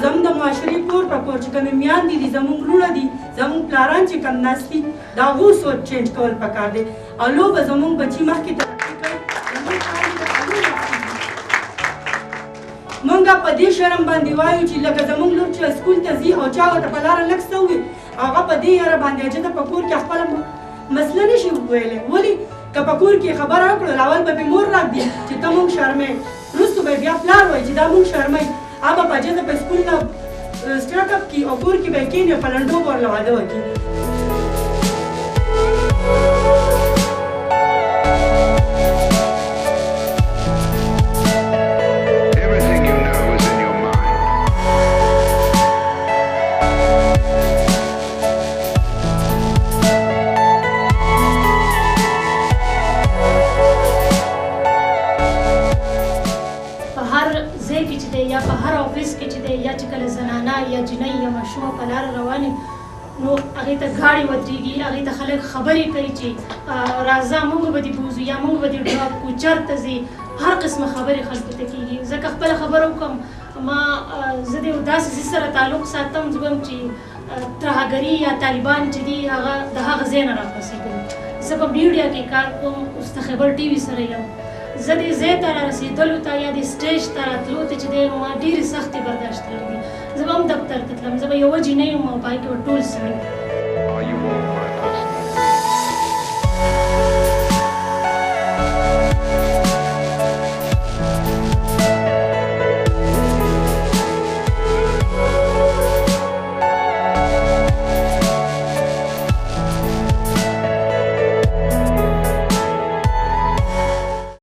زموږ د معاشرې کور په کور چې کومې میندې دي زموږ وروڼه دي زموږ پلاران چې کم ناست دي د هغو سوچ چینج کول پکار دی او لوبه زموږ بچي مخکې ترقي کوي مونږ په دې شرم باندې وایو چې لکه زموږ لور چې سکول ته ځي او چا ورته په لاره لږ څه ووي هغه په دې یاره باندې اجده په کور کې خپله مسله نشي وویلی ولې که په کور کې خبره وکړو اول به مې مور راږدي چې ته مونږ شرموې وروستو به بیا پلار وایي چې دا مونږ شرموي هغه په اجده په سکول نه سټارټ اپ کړي او کور کې به یې کښېني او په لنډو به ورله واده وکړي یا په هر آفیس کې چې دی یا چې کله زنانه یا جنۍ یا ماشومه په لاره روانې نو هغې ته ګاډې ودرېږي هغې ته خلک خبرې کوي چې راځه موږ به دې بوځو یا موږ به دې ډراپ کړو چېرته ځې هر قسمه خبرې خلکو ته کېږي زه که خپله خبره وکړم ما زه د یو داسې څیز سره تعلق ساتم زه به چې ترهګري یا طالبان چې دي هغه د هغه ځای نه راپاڅېدل زه په میډیا کې کار کوم اوس د خیبر ټي وي سره یم زه دې ځای ته رارسېدلو ته یا د سټیج ته راتلو ته چې دی ما ډېرې سختې برداشت کړې دي زه به هم دفتر ته تلم زه به یوه جینۍ یم او په هغې کې به ټول سړي